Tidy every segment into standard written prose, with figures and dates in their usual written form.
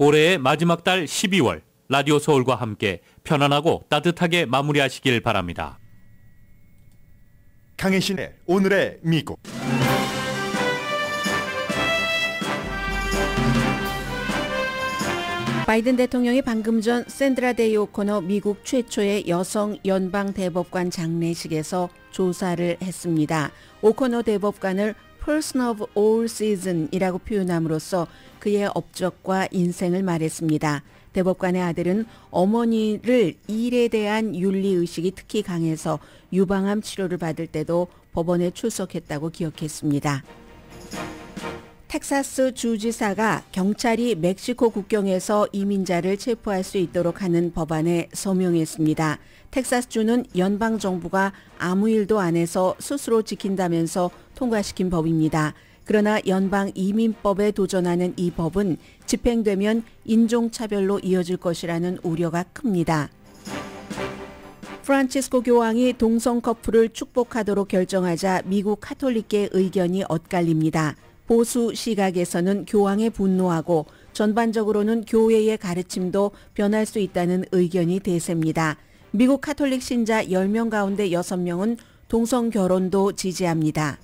올해의 마지막 달 12월 라디오 서울과 함께 편안하고 따뜻하게 마무리하시길 바랍니다. 강혜신의 오늘의 미국. 바이든 대통령이 방금 전 샌드라 데이 오코너 미국 최초의 여성 연방 대법관 장례식에서 조사를 했습니다. 오코너 대법관을 Person of all season이라고 표현함으로써 그의 업적과 인생을 말했습니다. 대법관의 아들은 어머니를 일에 대한 윤리의식이 특히 강해서 유방암 치료를 받을 때도 법원에 출석했다고 기억했습니다. 텍사스 주지사가 경찰이 멕시코 국경에서 이민자를 체포할 수 있도록 하는 법안에 서명했습니다. 텍사스주는 연방정부가 아무 일도 안 해서 스스로 지킨다면서 통과시킨 법입니다. 그러나 연방 이민법에 도전하는 이 법은 집행되면 인종차별로 이어질 것이라는 우려가 큽니다. 프란치스코 교황이 동성 커플을 축복하도록 결정하자 미국 카톨릭계 의견이 엇갈립니다. 보수 시각에서는 교황에 분노하고 전반적으로는 교회의 가르침도 변할 수 있다는 의견이 대세입니다. 미국 카톨릭 신자 10명 가운데 6명은 동성 결혼도 지지합니다.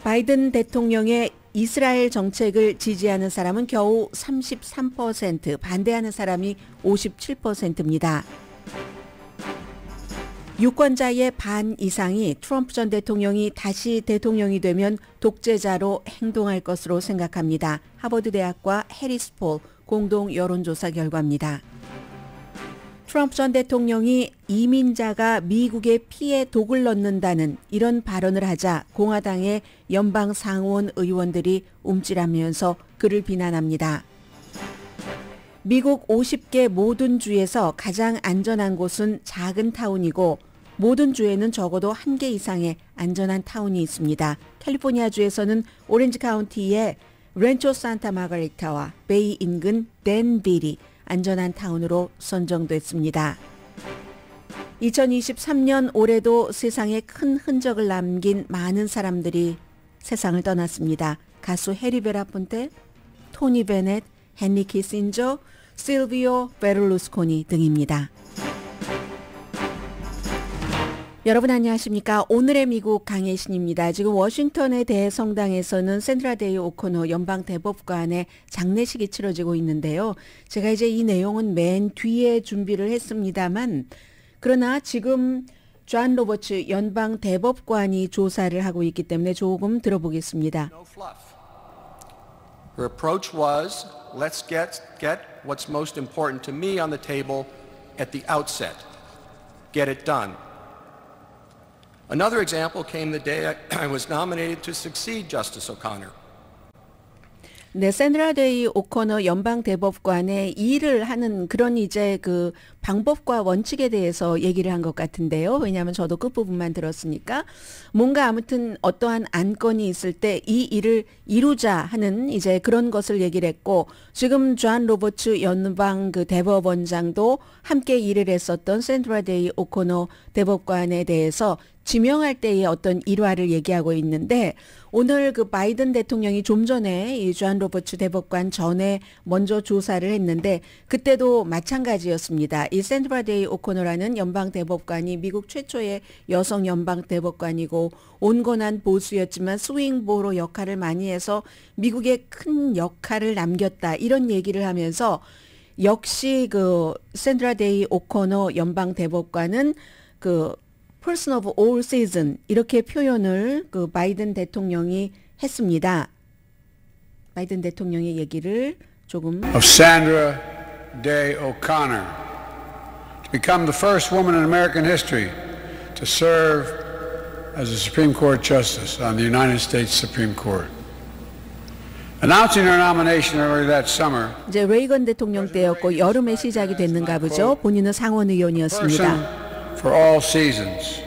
바이든 대통령의 이스라엘 정책을 지지하는 사람은 겨우 33%, 반대하는 사람이 57%입니다. 유권자의 반 이상이 트럼프 전 대통령이 다시 대통령이 되면 독재자로 행동할 것으로 생각합니다. 하버드 대학과 해리스폴 공동 여론조사 결과입니다. 트럼프 전 대통령이 이민자가 미국의 피에 독을 넣는다는 이런 발언을 하자 공화당의 연방 상원 의원들이 움찔하면서 그를 비난합니다. 미국 50개 모든 주에서 가장 안전한 곳은 작은 타운이고 모든 주에는 적어도 1개 이상의 안전한 타운이 있습니다. 캘리포니아주에서는 오렌지 카운티의 렌초 산타 마가리타와 베이 인근 댄빌이 안전한 타운으로 선정됐습니다. 2023년 올해도 세상에 큰 흔적을 남긴 많은 사람들이 세상을 떠났습니다. 가수 해리 베라폰테, 토니 베넷, 헨리 키신저, 실비오 베를루스코니 등입니다. 여러분 안녕하십니까? 오늘의 미국 강혜신입니다. 지금 워싱턴의 대성당에서는 샌드라 데이 오코너 연방 대법관의 장례식이 치러지고 있는데요. 제가 이제 이 내용은 맨 뒤에 준비를 했습니다만 그러나 지금 존 로버츠 연방 대법관이 조사를 하고 있기 때문에 조금 들어보겠습니다. No fluff. Her approach was, let's get what's most important to me on the table at the outset. Get it done. Another example came the day I was nominated to succeed Justice O'Connor. 네, 샌드라 데이 오코너 연방 대법관의 일을 하는 그런 이제 그 방법과 원칙에 대해서 얘기를 한 것 같은데요. 왜냐하면 저도 끝부분만 들었으니까 뭔가 아무튼 어떠한 안건이 있을 때 이 일을 이루자 하는 이제 그런 것을 얘기를 했고 지금 존 로버츠 연방 그 대법원장도 함께 일을 했었던 샌드라 데이 오코너 대법관에 대해서 지명할 때의 어떤 일화를 얘기하고 있는데 오늘 그 바이든 대통령이 좀 전에 이 존 로버츠 대법관 전에 먼저 조사를 했는데 그때도 마찬가지였습니다. 이 샌드라 데이 오코너라는 연방 대법관이 미국 최초의 여성 연방 대법관이고 온건한 보수였지만 스윙보로 역할을 많이 해서 미국에 큰 역할을 남겼다 이런 얘기를 하면서 역시 그 샌드라 데이 오코너 연방 대법관은 그 Person of all season 이렇게 표현을 그 바이든 대통령이 했습니다. 바이든 대통령의 얘기를 조금 of Sandra Day O'Connor to become the first woman in American history to serve as a Supreme Court Justice on the United States Supreme Court. Announcing her nomination early that summer. 이제 레이건 대통령 때였고 여름에 시작이 됐는가 보죠. 본인은 상원 의원이었습니다. For all seasons.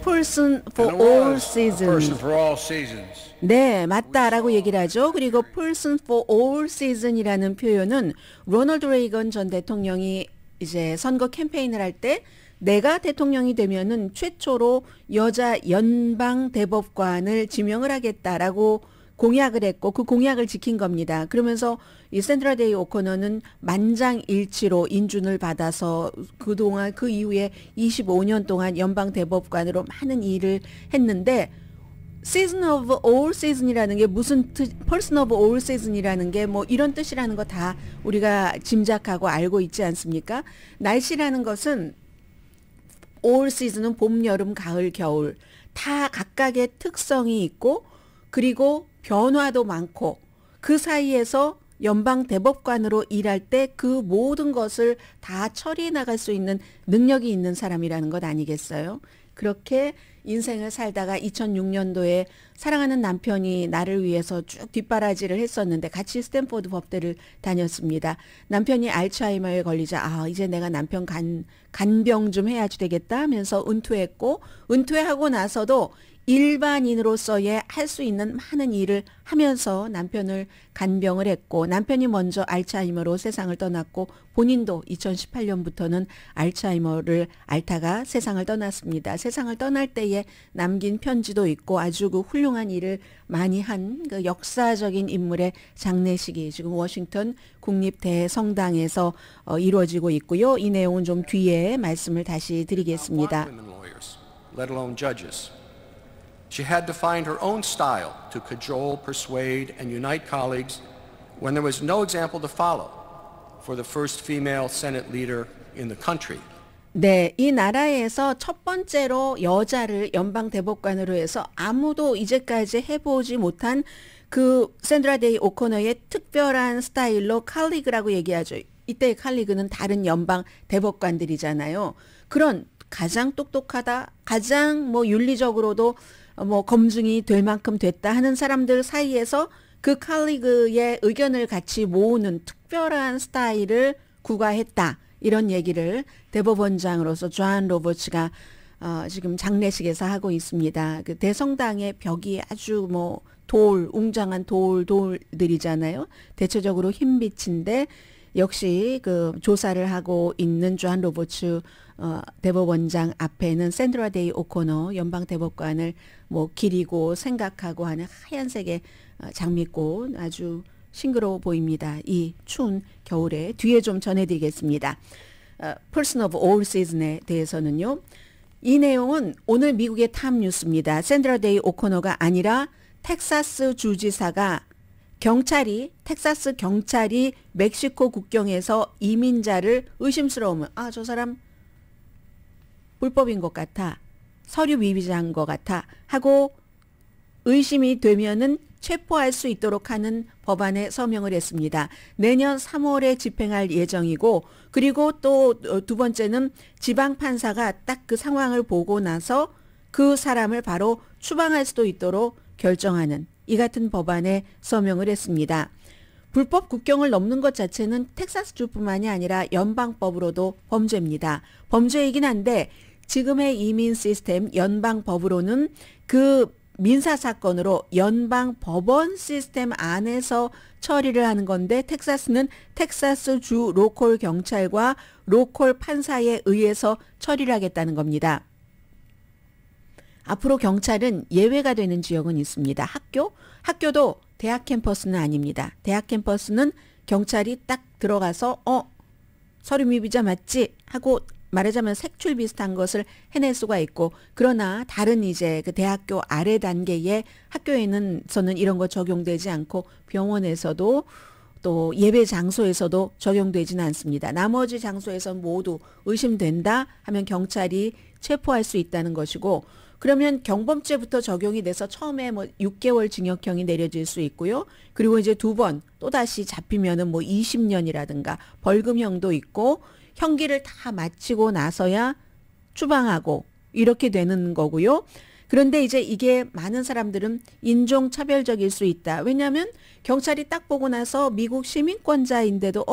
Person for all seasons. Person for all seasons. 네, 맞다라고 얘기를 하죠. 그리고 Person for all season이라는 표현은 로널드 레이건 전 대통령이 이제 선거 캠페인을 할 때 내가 대통령이 되면은 최초로 여자 연방 대법관을 지명을 하겠다라고 공약을 했고 그 공약을 지킨 겁니다. 그러면서 이 샌드라 데이 오코너는 만장일치로 인준을 받아서 그동안 그 이후에 25년 동안 연방 대법관으로 많은 일을 했는데 season of all season이라는 게 무슨 person of all season이라는 게 뭐 이런 뜻이라는 거 다 우리가 짐작하고 알고 있지 않습니까? 날씨라는 것은 all season은 봄, 여름, 가을, 겨울 다 각각의 특성이 있고 그리고 변화도 많고 그 사이에서 연방 대법관으로 일할 때 그 모든 것을 다 처리해 나갈 수 있는 능력이 있는 사람이라는 것 아니겠어요? 그렇게 인생을 살다가 2006년도에 사랑하는 남편이 나를 위해서 쭉 뒷바라지를 했었는데 같이 스탠포드 법대를 다녔습니다. 남편이 알츠하이머에 걸리자 이제 내가 남편 간병 좀 해야지 되겠다 하면서 은퇴했고 은퇴하고 나서도 일반인으로서의 할 수 있는 많은 일을 하면서 남편을 간병을 했고 남편이 먼저 알츠하이머로 세상을 떠났고 본인도 2018년부터는 알츠하이머를 앓다가 세상을 떠났습니다. 세상을 떠날 때에 남긴 편지도 있고 아주 그 훌륭한 일을 많이 한 그 역사적인 인물의 장례식이 지금 워싱턴 국립대성당에서 이루어지고 있고요. 이 내용은 좀 뒤에 말씀을 다시 드리겠습니다. Let alone judges. She had to find her own style to cajole, persuade, and unite colleagues when there was no example to follow for the first female Senate leader in the country. 네, 이 나라에서 첫 번째로 여자를 연방 대법관으로 해서 아무도 이제까지 해보지 못한 그 샌드라 데이 오코너의 특별한 스타일로 칼리그라고 얘기하죠. 이때 칼리그는 다른 연방 대법관들이잖아요. 그런 가장 똑똑하다, 가장 뭐 윤리적으로도 뭐 검증이 될 만큼 됐다 하는 사람들 사이에서 그 칼리그의 의견을 같이 모으는 특별한 스타일을 구가했다. 이런 얘기를 대법원장으로서 존 로버츠가 지금 장례식에서 하고 있습니다. 그 대성당의 벽이 아주 뭐 웅장한 돌들이잖아요. 대체적으로 흰빛인데 역시 그 조사를 하고 있는 존 로버츠 대법원장 앞에는 샌드라 데이 오코너 연방 대법관을 뭐 기리고 생각하고 하는 하얀색의 장미꽃 아주 싱그러워 보입니다. 이 추운 겨울에 뒤에 좀 전해드리겠습니다. Person of all season에 대해서는요. 이 내용은 오늘 미국의 탑뉴스입니다. 샌드라 데이 오코너가 아니라 텍사스 주지사가 텍사스 경찰이 멕시코 국경에서 이민자를 의심스러우면 저 사람 불법인 것 같아. 서류 미비자인 것 같아. 하고 의심이 되면은 체포할 수 있도록 하는 법안에 서명을 했습니다. 내년 3월에 집행할 예정이고 그리고 또 두 번째는 지방판사가 딱 그 상황을 보고 나서 그 사람을 바로 추방할 수도 있도록 결정하는 이 같은 법안에 서명을 했습니다. 불법 국경을 넘는 것 자체는 텍사스주뿐만이 아니라 연방법으로도 범죄입니다. 범죄이긴 한데 지금의 이민 시스템 연방법으로는 그 민사사건으로 연방법원 시스템 안에서 처리를 하는 건데 텍사스는 텍사스주 로컬 경찰과 로컬 판사에 의해서 처리를 하겠다는 겁니다. 앞으로 경찰은 예외가 되는 지역은 있습니다. 학교도 대학 캠퍼스는 아닙니다. 대학 캠퍼스는 경찰이 딱 들어가서 서류 미비자 맞지? 하고 말하자면 색출 비슷한 것을 해낼 수가 있고 그러나 다른 이제 그 대학교 아래 단계의 학교에서는 이런 거 적용되지 않고 병원에서도 또 예배 장소에서도 적용되지는 않습니다. 나머지 장소에서 모두 의심된다 하면 경찰이 체포할 수 있다는 것이고 그러면 경범죄부터 적용이 돼서 처음에 뭐 6개월 징역형이 내려질 수 있고요. 그리고 이제 두 번 또다시 잡히면은 뭐 20년이라든가 벌금형도 있고 형기를 다 마치고 나서야 추방하고 이렇게 되는 거고요. 그런데 이제 이게 많은 사람들은 인종차별적일 수 있다. 왜냐하면 경찰이 딱 보고 나서 미국 시민권자인데도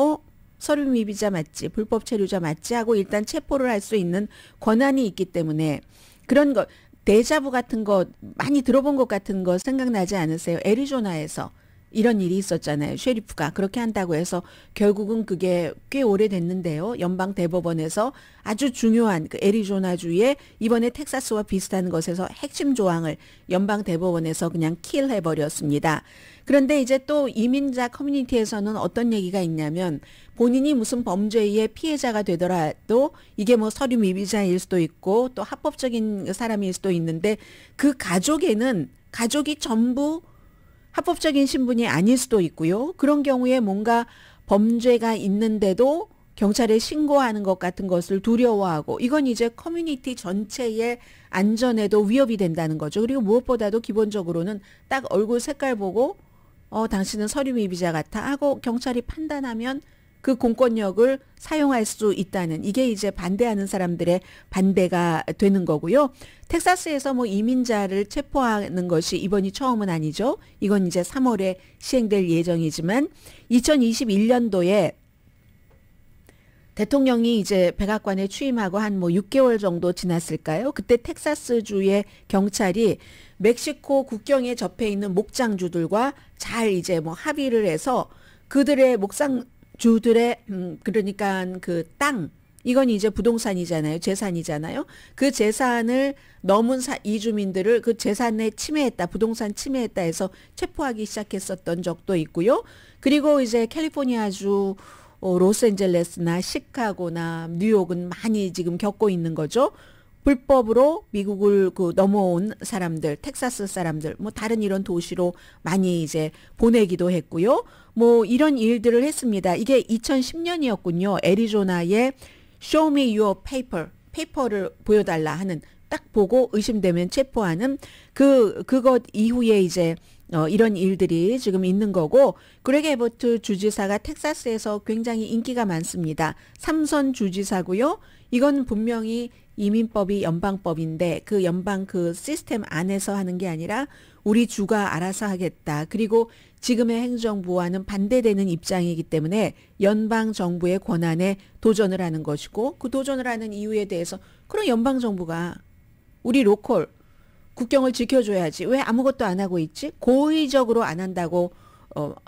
서류 미비자 맞지, 불법 체류자 맞지 하고 일단 체포를 할 수 있는 권한이 있기 때문에 그런 것, 데자부 같은 거 많이 들어본 것 같은 거 생각나지 않으세요? 애리조나에서 이런 일이 있었잖아요. 셰리프가 그렇게 한다고 해서 결국은 그게 꽤 오래됐는데요. 연방 대법원에서 아주 중요한 그 애리조나주의 이번에 텍사스와 비슷한 것에서 핵심 조항을 연방 대법원에서 그냥 킬해버렸습니다. 그런데 이제 또 이민자 커뮤니티에서는 어떤 얘기가 있냐면 본인이 무슨 범죄의 피해자가 되더라도 이게 뭐 서류 미비자일 수도 있고 또 합법적인 사람일 수도 있는데 그 가족이 전부 합법적인 신분이 아닐 수도 있고요. 그런 경우에 뭔가 범죄가 있는데도 경찰에 신고하는 것 같은 것을 두려워하고 이건 이제 커뮤니티 전체의 안전에도 위협이 된다는 거죠. 그리고 무엇보다도 기본적으로는 딱 얼굴 색깔 보고 당신은 서류 미비자 같아 하고 경찰이 판단하면 그 공권력을 사용할 수 있다는 이게 이제 반대하는 사람들의 반대가 되는 거고요. 텍사스에서 뭐 이민자를 체포하는 것이 이번이 처음은 아니죠. 이건 이제 3월에 시행될 예정이지만 2021년도에 대통령이 이제 백악관에 취임하고 한 뭐 6개월 정도 지났을까요? 그때 텍사스주의 경찰이 멕시코 국경에 접해 있는 목장주들과 잘 이제 뭐 합의를 해서 그들의 주들의 그러니까 그 땅 이건 이제 부동산이잖아요. 재산이잖아요. 그 재산을 넘은 이주민들을 그 재산에 침해했다. 부동산 침해했다 해서 체포하기 시작했었던 적도 있고요. 그리고 이제 캘리포니아주 로스앤젤레스나 시카고나 뉴욕은 많이 지금 겪고 있는 거죠. 불법으로 미국을 넘어온 사람들, 텍사스 사람들, 뭐 다른 이런 도시로 많이 이제 보내기도 했고요. 뭐 이런 일들을 했습니다. 이게 2010년이었군요. 애리조나의 Show me your paper, 페이퍼를 보여달라 하는 딱 보고 의심되면 체포하는 그것 이후에 이제 이런 일들이 지금 있는 거고 그레그 애버트 주지사가 텍사스에서 굉장히 인기가 많습니다. 3선 주지사고요. 이건 분명히 이민법이 연방법인데 그 연방 그 시스템 안에서 하는 게 아니라 우리 주가 알아서 하겠다. 그리고 지금의 행정부와는 반대되는 입장이기 때문에 연방 정부의 권한에 도전을 하는 것이고 그 도전을 하는 이유에 대해서 그럼 연방 정부가 우리 로컬 국경을 지켜줘야지 왜 아무것도 안 하고 있지? 고의적으로 안 한다고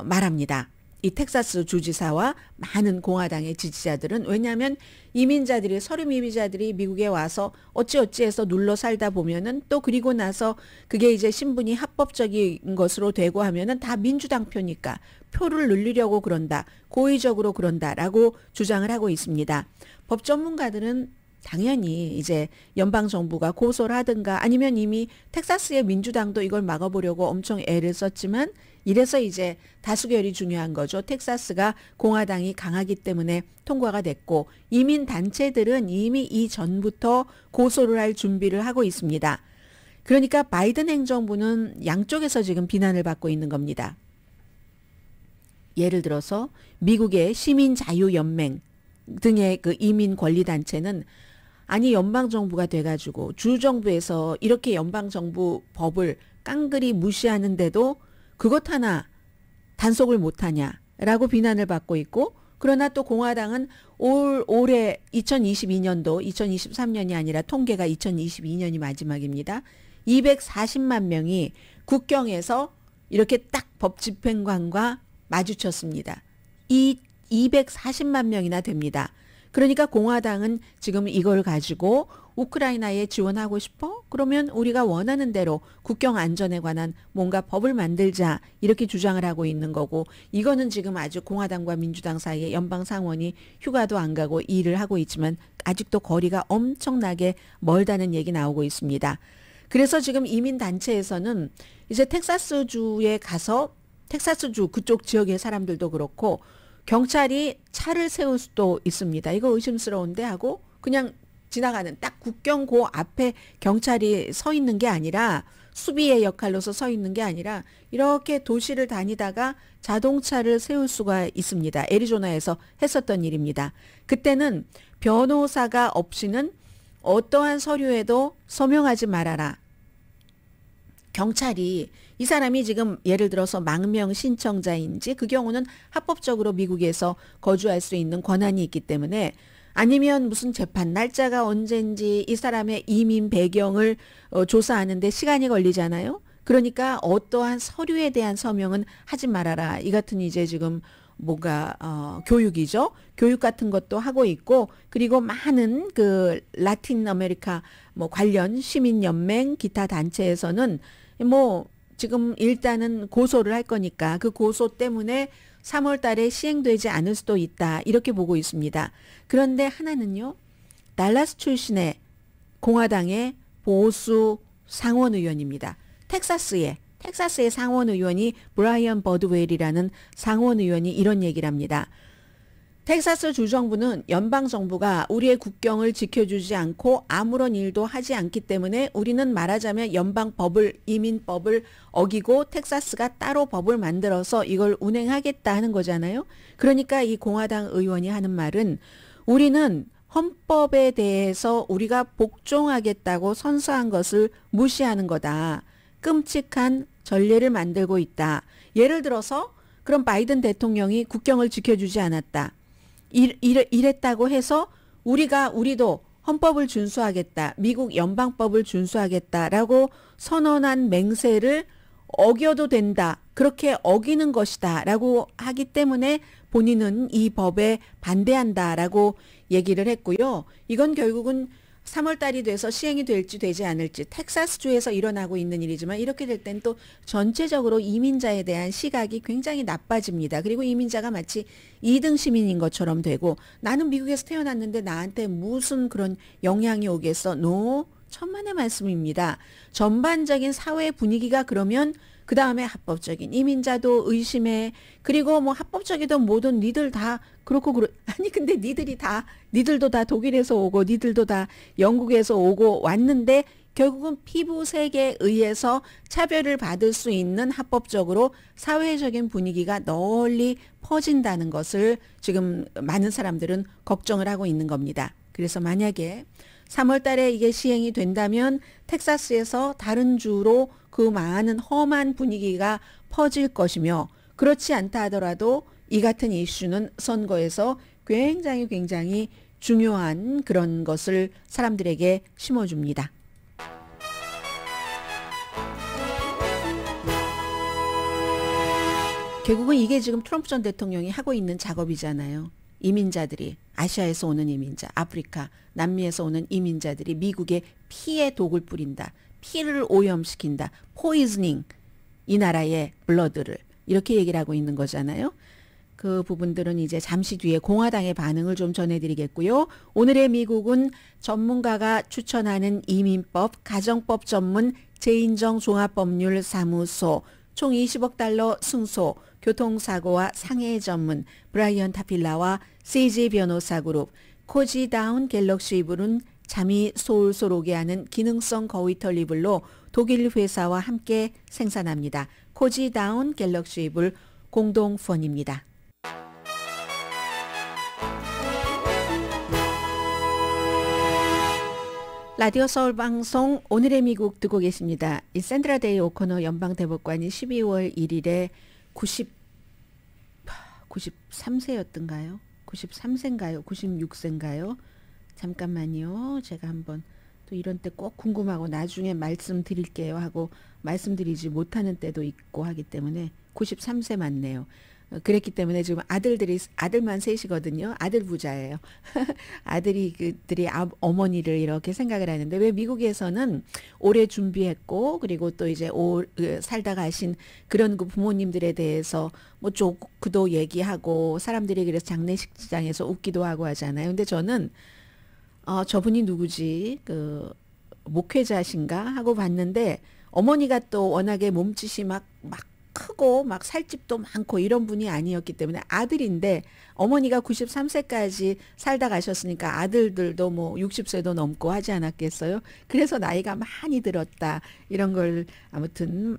말합니다. 이 텍사스 주지사와 많은 공화당의 지지자들은 왜냐하면 이민자들이 서류 미비자들이 미국에 와서 어찌어찌해서 눌러 살다 보면은 또 그리고 나서 그게 이제 신분이 합법적인 것으로 되고 하면은 다 민주당 표니까 표를 늘리려고 그런다. 고의적으로 그런다라고 주장을 하고 있습니다. 법 전문가들은 당연히 이제 연방 정부가 고소를 하든가 아니면 이미 텍사스의 민주당도 이걸 막아보려고 엄청 애를 썼지만 이래서 이제 다수결이 중요한 거죠. 텍사스가 공화당이 강하기 때문에 통과가 됐고 이민 단체들은 이미 이전부터 고소를 할 준비를 하고 있습니다. 그러니까 바이든 행정부는 양쪽에서 지금 비난을 받고 있는 겁니다. 예를 들어서 미국의 시민자유연맹 등의 그 이민 권리 단체는 아니 연방정부가 돼가지고 주정부에서 이렇게 연방정부 법을 깡그리 무시하는데도 그것 하나 단속을 못하냐라고 비난을 받고 있고 그러나 또 공화당은 올해 2022년도 2023년이 아니라 통계가 2022년이 마지막입니다. 240만 명이 국경에서 이렇게 딱 법 집행관과 마주쳤습니다. 이 240만 명이나 됩니다. 그러니까 공화당은 지금 이걸 가지고 우크라이나에 지원하고 싶어? 그러면 우리가 원하는 대로 국경 안전에 관한 뭔가 법을 만들자 이렇게 주장을 하고 있는 거고 이거는 지금 아주 공화당과 민주당 사이에 연방 상원이 휴가도 안 가고 일을 하고 있지만 아직도 거리가 엄청나게 멀다는 얘기 나오고 있습니다. 그래서 지금 이민단체에서는 이제 텍사스주에 가서 텍사스주 그쪽 지역의 사람들도 그렇고 경찰이 차를 세울 수도 있습니다. 이거 의심스러운데 하고 그냥 지나가는 딱 국경 그 앞에 경찰이 서 있는 게 아니라 수비의 역할로서 서 있는 게 아니라 이렇게 도시를 다니다가 자동차를 세울 수가 있습니다. 애리조나에서 했었던 일입니다. 그때는 변호사가 없이는 어떠한 서류에도 서명하지 말아라. 경찰이 이 사람이 지금 예를 들어서 망명 신청자인지 그 경우는 합법적으로 미국에서 거주할 수 있는 권한이 있기 때문에 아니면 무슨 재판 날짜가 언젠지 이 사람의 이민 배경을 조사하는데 시간이 걸리잖아요. 그러니까 어떠한 서류에 대한 서명은 하지 말아라. 이 같은 이제 지금 뭔가 교육이죠. 교육 같은 것도 하고 있고, 그리고 많은 그 라틴 아메리카 뭐 관련 시민연맹 기타 단체에서는 뭐 지금 일단은 고소를 할 거니까 그 고소 때문에 3월 달에 시행되지 않을 수도 있다. 이렇게 보고 있습니다. 그런데 하나는요. 달라스 출신의 공화당의 보수 상원 의원입니다. 텍사스의 상원 의원이 브라이언 버드웰이라는 상원 의원이 이런 얘기를 합니다. 텍사스 주정부는 연방정부가 우리의 국경을 지켜주지 않고 아무런 일도 하지 않기 때문에 우리는 말하자면 연방법을, 이민법을 어기고 텍사스가 따로 법을 만들어서 이걸 운행하겠다 하는 거잖아요. 그러니까 이 공화당 의원이 하는 말은 우리는 헌법에 대해서 우리가 복종하겠다고 선서한 것을 무시하는 거다. 끔찍한 전례를 만들고 있다. 예를 들어서 그럼 바이든 대통령이 국경을 지켜주지 않았다. 이랬다고 해서 우리도 헌법을 준수하겠다. 미국 연방법을 준수하겠다라고 선언한 맹세를 어겨도 된다. 그렇게 어기는 것이다. 라고 하기 때문에 본인은 이 법에 반대한다라고 얘기를 했고요. 이건 결국은 3월 달이 돼서 시행이 될지 되지 않을지 텍사스주에서 일어나고 있는 일이지만 이렇게 될 땐 또 전체적으로 이민자에 대한 시각이 굉장히 나빠집니다. 그리고 이민자가 마치 2등 시민인 것처럼 되고 나는 미국에서 태어났는데 나한테 무슨 그런 영향이 오겠어? 노, 천만의 말씀입니다. 전반적인 사회 분위기가 그러면 그 다음에 합법적인 이민자도 의심해. 그리고 뭐 합법적이든 뭐든 니들 다 그렇고 아니 근데 니들도 다 독일에서 오고 니들도 다 영국에서 오고 왔는데 결국은 피부색에 의해서 차별을 받을 수 있는 합법적으로 사회적인 분위기가 널리 퍼진다는 것을 지금 많은 사람들은 걱정을 하고 있는 겁니다. 그래서 만약에 3월 달에 이게 시행이 된다면 텍사스에서 다른 주로 그 많은 험한 분위기가 퍼질 것이며 그렇지 않다 하더라도 이 같은 이슈는 선거에서 굉장히 중요한 그런 것을 사람들에게 심어줍니다. 결국은 이게 지금 트럼프 전 대통령이 하고 있는 작업이잖아요. 이민자들이 아시아에서 오는 이민자, 아프리카, 남미에서 오는 이민자들이 미국에 피에 독을 뿌린다. 피를 오염시킨다. 포이즈닝. 이 나라의 블러드를. 이렇게 얘기를 하고 있는 거잖아요. 그 부분들은 이제 잠시 뒤에 공화당의 반응을 좀 전해드리겠고요. 오늘의 미국은 전문가가 추천하는 이민법, 가정법 전문 재인정 종합법률사무소, 총 20억 달러 승소, 교통사고와 상해 전문 브라이언 타필라와 CJ 변호사 그룹, 코지다운 갤럭시 이블은 잠이 솔솔 오게 하는 기능성 거위 털 이불로 독일 회사와 함께 생산합니다. 코지다운 갤럭시 이불 공동펀입니다. 라디오 서울 방송 오늘의 미국 듣고 계십니다. 이 샌드라 데이 오코너 연방대법관이 12월 1일에 93세였던가요? 93세인가요? 96세인가요? 잠깐만요. 제가 한번 또 이런 때 꼭 궁금하고 나중에 말씀드릴게요 하고 말씀드리지 못하는 때도 있고 하기 때문에 93세 맞네요. 그랬기 때문에 지금 아들만 셋이거든요. 아들 부자예요. 그들이 어머니를 이렇게 생각을 하는데 왜 미국에서는 오래 준비했고 그리고 또 이제 살다 가신 그런 그 부모님들에 대해서 뭐 조크도 얘기하고 사람들이 그래서 장례식장에서 웃기도 하고 하잖아요. 근데 저는 저분이 누구지? 그 목회자신가 하고 봤는데 어머니가 또 워낙에 몸짓이 막 크고 막 살집도 많고 이런 분이 아니었기 때문에 아들인데 어머니가 93세까지 살다 가셨으니까 아들들도 뭐 60세도 넘고 하지 않았겠어요. 그래서 나이가 많이 들었다. 이런 걸 아무튼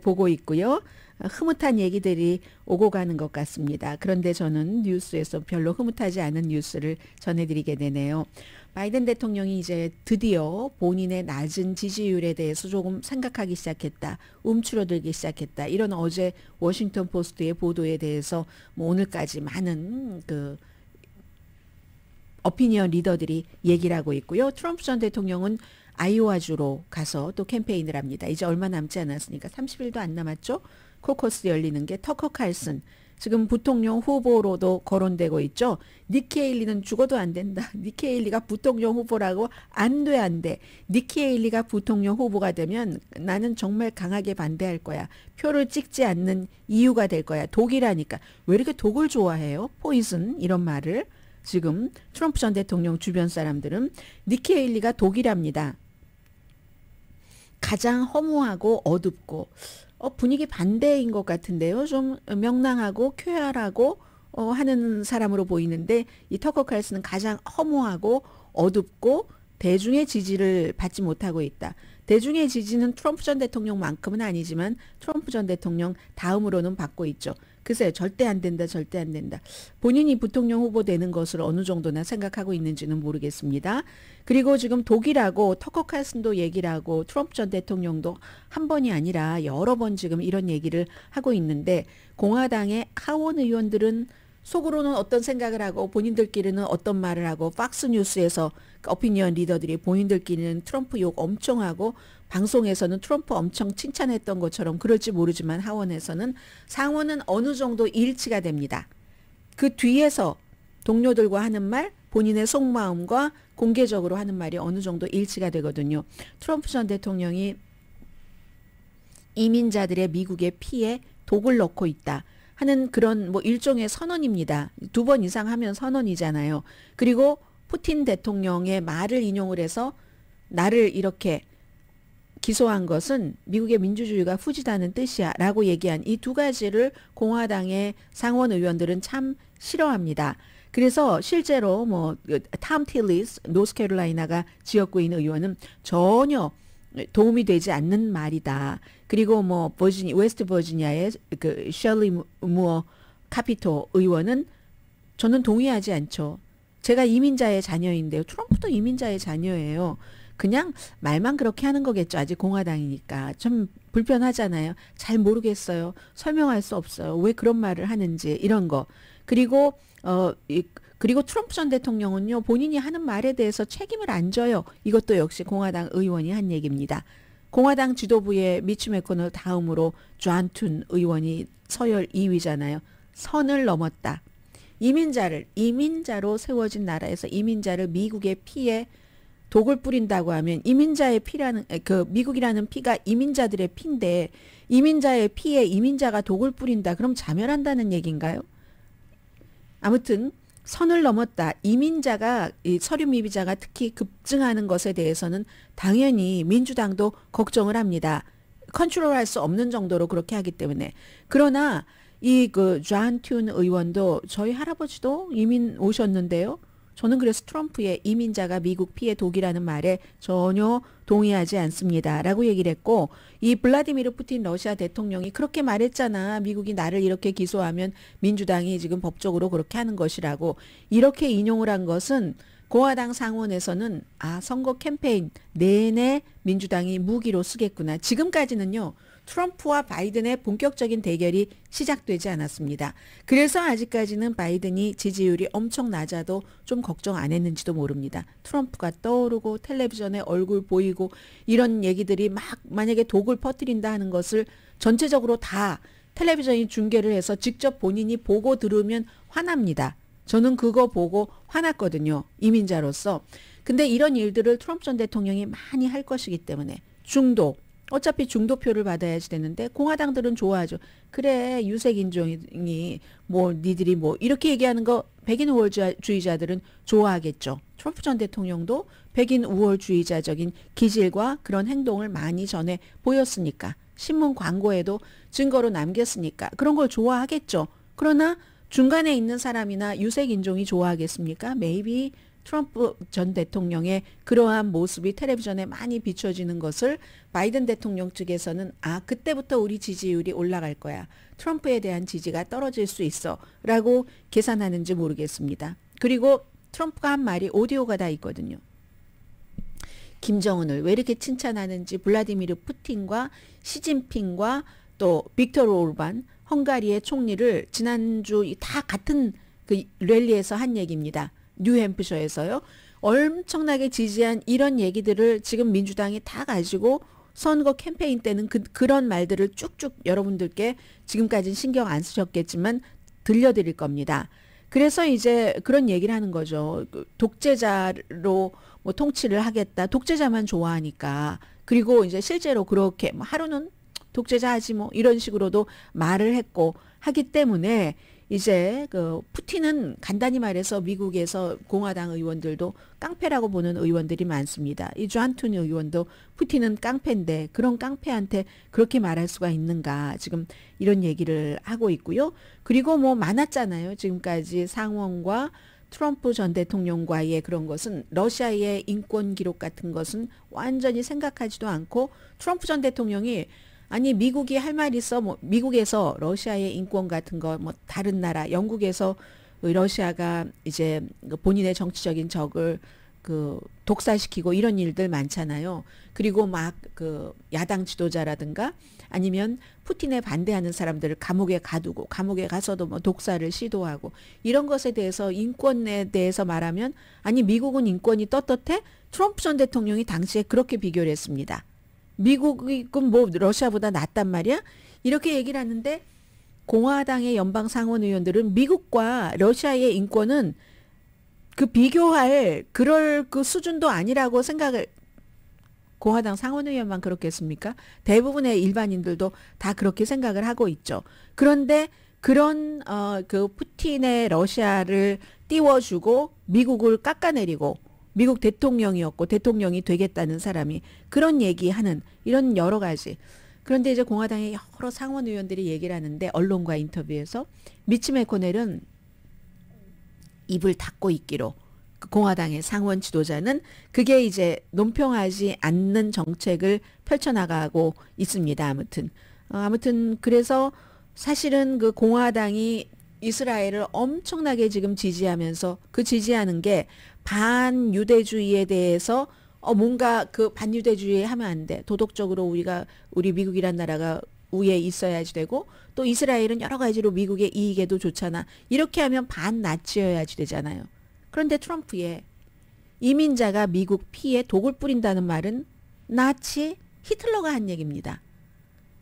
보고 있고요. 흐뭇한 얘기들이 오고 가는 것 같습니다. 그런데 저는 뉴스에서 별로 흐뭇하지 않은 뉴스를 전해드리게 되네요. 바이든 대통령이 이제 드디어 본인의 낮은 지지율에 대해서 조금 생각하기 시작했다. 움츠러들기 시작했다. 이런 어제 워싱턴 포스트의 보도에 대해서 뭐 오늘까지 많은 그 어피니언 리더들이 얘기를 하고 있고요. 트럼프 전 대통령은 아이오와주로 가서 또 캠페인을 합니다. 이제 얼마 남지 않았으니까 30일도 안 남았죠. 코커스 열리는 게 터커 칼슨 지금 부통령 후보로도 거론되고 있죠. 니키 헤일리는 죽어도 안 된다. 니키 헤일리가 부통령 후보라고 안 돼, 안 돼. 니키 헤일리가 부통령 후보가 되면 나는 정말 강하게 반대할 거야. 표를 찍지 않는 이유가 될 거야. 독이라니까. 왜 이렇게 독을 좋아해요? 포이즌 이런 말을. 지금 트럼프 전 대통령 주변 사람들은 니키 헤일리가 독이랍니다. 가장 허무하고 어둡고 분위기 반대인 것 같은데요. 좀 명랑하고 쾌활하고 하는 사람으로 보이는데 이 터커 칼슨은 가장 허무하고 어둡고 대중의 지지를 받지 못하고 있다. 대중의 지지는 트럼프 전 대통령만큼은 아니지만 트럼프 전 대통령 다음으로는 받고 있죠. 글쎄요. 절대 안 된다. 절대 안 된다. 본인이 부통령 후보 되는 것을 어느 정도나 생각하고 있는지는 모르겠습니다. 그리고 지금 독일하고 터커 칼슨도 얘기를 하고 트럼프 전 대통령도 한 번이 아니라 여러 번 지금 이런 얘기를 하고 있는데 공화당의 하원 의원들은 속으로는 어떤 생각을 하고 본인들끼리는 어떤 말을 하고 팍스뉴스에서 어피니언 리더들이 본인들끼리는 트럼프 욕 엄청 하고 방송에서는 트럼프 엄청 칭찬했던 것처럼 그럴지 모르지만 하원에서는 상원은 어느 정도 일치가 됩니다. 그 뒤에서 동료들과 하는 말 본인의 속마음과 공개적으로 하는 말이 어느 정도 일치가 되거든요. 트럼프 전 대통령이 이민자들의 미국의 피에 독을 넣고 있다 하는 그런 뭐 일종의 선언입니다. 2번 이상 하면 선언이잖아요. 그리고 푸틴 대통령의 말을 인용을 해서 나를 이렇게 기소한 것은 미국의 민주주의가 후지다는 뜻이야 라고 얘기한 이 두 가지를 공화당의 상원 의원들은 참 싫어합니다. 그래서 실제로 탐 틸리스 노스캐롤라이나가 지역구인 의원은 전혀 도움이 되지 않는 말이다. 그리고 웨스트 버지니아의 그 셜리 무어 카피토 의원은 저는 동의하지 않죠. 제가 이민자의 자녀인데요. 트럼프도 이민자의 자녀예요. 그냥 말만 그렇게 하는 거겠죠. 아직 공화당이니까. 좀 불편하잖아요. 잘 모르겠어요. 설명할 수 없어요. 왜 그런 말을 하는지 이런 거. 그리고 트럼프 전 대통령은요. 본인이 하는 말에 대해서 책임을 안 져요. 이것도 역시 공화당 의원이 한 얘기입니다. 공화당 지도부의 미치 매코넬 다음으로 존 의원이 서열 2위잖아요. 선을 넘었다. 이민자로 세워진 나라에서 이민자를 미국의 피에 독을 뿌린다고 하면 이민자의 피라는 미국이라는 피가 이민자들의 피인데 이민자의 피에 이민자가 독을 뿌린다. 그럼 자멸한다는 얘기인가요? 아무튼 선을 넘었다. 이민자가 서류 미비자가 특히 급증하는 것에 대해서는 당연히 민주당도 걱정을 합니다. 컨트롤할 수 없는 정도로 그렇게 하기 때문에. 그러나 존 의원도 저희 할아버지도 이민 오셨는데요. 저는 그래서 트럼프의 이민자가 미국 피의 독이라는 말에 전혀 동의하지 않습니다. 라고 얘기를 했고 이 블라디미르 푸틴 러시아 대통령이 그렇게 말했잖아. 미국이 나를 이렇게 기소하면 민주당이 지금 법적으로 그렇게 하는 것이라고 이렇게 인용을 한 것은 공화당 상원에서는 선거 캠페인 내내 민주당이 무기로 쓰겠구나. 지금까지는요. 트럼프와 바이든의 본격적인 대결이 시작되지 않았습니다. 그래서 아직까지는 바이든이 지지율이 엄청 낮아도 좀 걱정 안 했는지도 모릅니다. 트럼프가 떠오르고 텔레비전에 얼굴 보이고 이런 얘기들이 만약에 독을 퍼뜨린다 하는 것을 전체적으로 다 텔레비전이 중계를 해서 직접 본인이 보고 들으면 화납니다. 저는 그거 보고 화났거든요. 이민자로서. 근데 이런 일들을 트럼프 전 대통령이 많이 할 것이기 때문에 어차피 중도표를 받아야지 되는데 공화당들은 좋아하죠. 그래 유색인종이 니들이 이렇게 얘기하는 거 백인 우월주의자들은 좋아하겠죠. 트럼프 전 대통령도 백인 우월주의자적인 기질과 그런 행동을 많이 전에 보였으니까 신문 광고에도 증거로 남겼으니까 그런 걸 좋아하겠죠. 그러나 중간에 있는 사람이나 유색인종이 좋아하겠습니까? Maybe 트럼프 전 대통령의 그러한 모습이 텔레비전에 많이 비춰지는 것을 바이든 대통령 측에서는 그때부터 우리 지지율이 올라갈 거야. 트럼프에 대한 지지가 떨어질 수 있어 라고 계산하는지 모르겠습니다. 그리고 트럼프가 한 말이 오디오가 다 있거든요. 김정은을 왜 이렇게 칭찬하는지 블라디미르 푸틴과 시진핑과 또 빅토르 오르반 헝가리의 총리를 지난주 다 같은 그 랠리에서 한 얘기입니다. 뉴햄프셔에서요. 엄청나게 지지한 이런 얘기들을 지금 민주당이 다 가지고 선거 캠페인 때는 그런 말들을 쭉쭉 여러분들께 지금까지는 신경 안 쓰셨겠지만 들려드릴 겁니다. 그래서 이제 그런 얘기를 하는 거죠. 독재자로 뭐 통치를 하겠다. 독재자만 좋아하니까. 그리고 이제 실제로 그렇게 뭐 하루는 독재자 하지 뭐 이런 식으로도 말을 했고 하기 때문에 이제 그 푸틴은 간단히 말해서 미국에서 공화당 의원들도 깡패라고 보는 의원들이 많습니다. 이 존 의원도 푸틴은 깡패인데 그런 깡패한테 그렇게 말할 수가 있는가 지금 이런 얘기를 하고 있고요. 그리고 뭐 많았잖아요. 지금까지 상원과 트럼프 전 대통령과의 그런 것은 러시아의 인권 기록 같은 것은 완전히 생각하지도 않고 트럼프 전 대통령이 아니 미국이 할 말 있어 뭐 미국에서 러시아의 인권 같은 거 뭐 다른 나라 영국에서 러시아가 이제 본인의 정치적인 적을 그 독살시키고 이런 일들 많잖아요. 그리고 막 그 야당 지도자라든가 아니면 푸틴에 반대하는 사람들을 감옥에 가두고 감옥에 가서도 뭐 독살을 시도하고 이런 것에 대해서 인권에 대해서 말하면 아니 미국은 인권이 떳떳해? 트럼프 전 대통령이 당시에 그렇게 비교를 했습니다. 미국이 뭐 러시아보다 낫단 말이야? 이렇게 얘기를 하는데 공화당의 연방 상원 의원들은 미국과 러시아의 인권은 그 비교할 그럴 그 수준도 아니라고 생각을 공화당 상원 의원만 그렇겠습니까? 대부분의 일반인들도 다 그렇게 생각을 하고 있죠. 그런데 그런 그 푸틴의 러시아를 띄워주고 미국을 깎아내리고 미국 대통령이었고 대통령이 되겠다는 사람이 그런 얘기하는 이런 여러 가지. 그런데 이제 공화당의 여러 상원 의원들이 얘기를 하는데 언론과 인터뷰에서 미치 매코넬은 입을 닫고 있기로 그 공화당의 상원 지도자는 그게 이제 논평하지 않는 정책을 펼쳐나가고 있습니다. 아무튼 그래서 사실은 그 공화당이 이스라엘을 엄청나게 지금 지지하면서 그 지지하는 게 반유대주의에 대해서 뭔가 그 반유대주의 하면 안 돼. 도덕적으로 우리 미국이란 나라가 위에 있어야지 되고 또 이스라엘은 여러 가지로 미국의 이익에도 좋잖아. 이렇게 하면 반나치여야지 되잖아요. 그런데 트럼프의 이민자가 미국 피에 독을 뿌린다는 말은 나치 히틀러가 한 얘기입니다.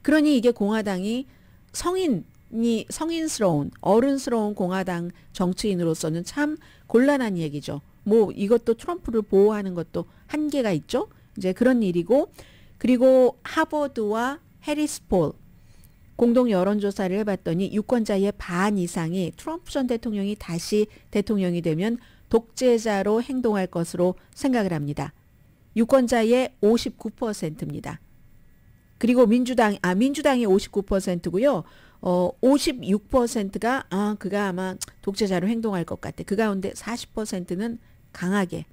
그러니 이게 공화당이 성인스러운 어른스러운 공화당 정치인으로서는 참 곤란한 얘기죠. 뭐 이것도 트럼프를 보호하는 것도 한계가 있죠. 이제 그런 일이고 그리고 하버드와 해리스 폴 공동 여론조사를 해봤더니 유권자의 반 이상이 트럼프 전 대통령이 다시 대통령이 되면 독재자로 행동할 것으로 생각을 합니다. 유권자의 59%입니다. 그리고 민주당이 59%고요. 56%가 그가 아마 독재자로 행동할 것 같아. 그 가운데 40%는 강하게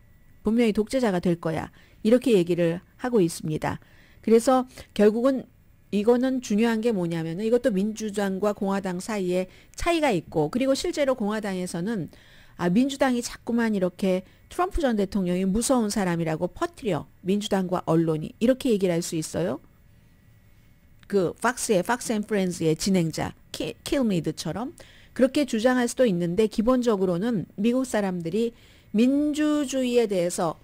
분명히 독재자가 될 거야. 이렇게 얘기를 하고 있습니다. 그래서 결국은 이거는 중요한 게 뭐냐면은 이것도 민주당과 공화당 사이에 차이가 있고 그리고 실제로 공화당에서는 민주당이 자꾸만 이렇게 트럼프 전 대통령이 무서운 사람이라고 퍼뜨려 민주당과 언론이 이렇게 얘기를 할 수 있어요. 그 Fox and Friends의 진행자 킬미드처럼 그렇게 주장할 수도 있는데 기본적으로는 미국 사람들이 민주주의에 대해서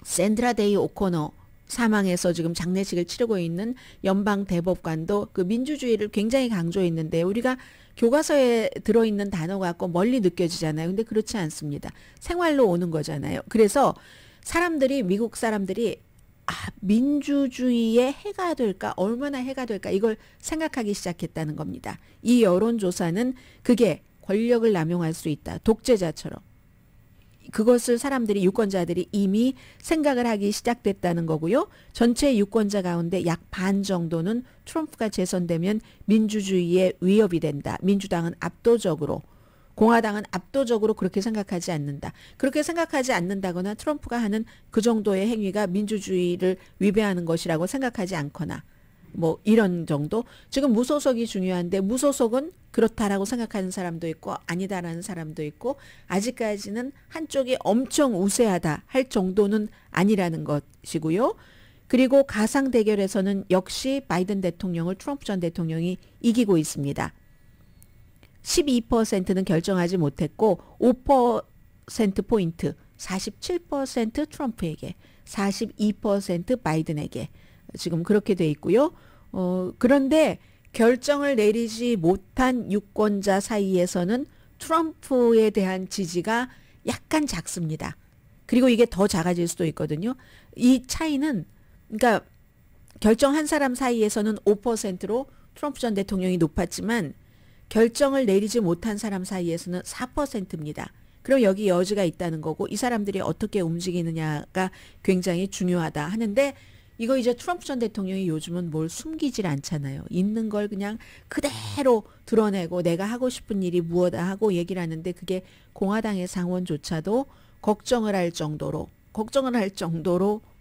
샌드라 데이 오코너 사망해서 지금 장례식을 치르고 있는 연방 대법관도 그 민주주의를 굉장히 강조했는데 우리가 교과서에 들어있는 단어 갖고 멀리 느껴지잖아요. 근데 그렇지 않습니다. 생활로 오는 거잖아요. 그래서 미국 사람들이 민주주의에 해가 될까? 얼마나 해가 될까? 이걸 생각하기 시작했다는 겁니다. 이 여론조사는 그게 권력을 남용할 수 있다. 독재자처럼. 그것을 유권자들이 이미 생각을 하기 시작됐다는 거고요. 전체 유권자 가운데 약 반 정도는 트럼프가 재선되면 민주주의에 위협이 된다. 민주당은 공화당은 압도적으로 그렇게 생각하지 않는다. 그렇게 생각하지 않는다거나 트럼프가 하는 그 정도의 행위가 민주주의를 위배하는 것이라고 생각하지 않거나 뭐 이런 정도. 지금 무소속이 중요한데 무소속은 그렇다라고 생각하는 사람도 있고 아니다라는 사람도 있고 아직까지는 한쪽이 엄청 우세하다 할 정도는 아니라는 것이고요. 그리고 가상 대결에서는 역시 바이든 대통령을 트럼프 전 대통령이 이기고 있습니다. 12%는 결정하지 못했고 포인트 47% 트럼프에게 42% 바이든에게 지금 그렇게 돼 있고요. 그런데 결정을 내리지 못한 유권자 사이에서는 트럼프에 대한 지지가 약간 작습니다. 그리고 이게 더 작아질 수도 있거든요. 이 차이는 그러니까 결정한 사람 사이에서는 5%로 트럼프 전 대통령이 높았지만 결정을 내리지 못한 사람 사이에서는 4%입니다. 그럼 여기 여지가 있다는 거고 이 사람들이 어떻게 움직이느냐가 굉장히 중요하다 하는데 이거 이제 트럼프 전 대통령이 요즘은 뭘 숨기질 않잖아요. 있는 걸 그냥 그대로 드러내고 내가 하고 싶은 일이 무엇다 하고 얘기를 하는데 그게 공화당의 상원조차도 걱정을 할 정도로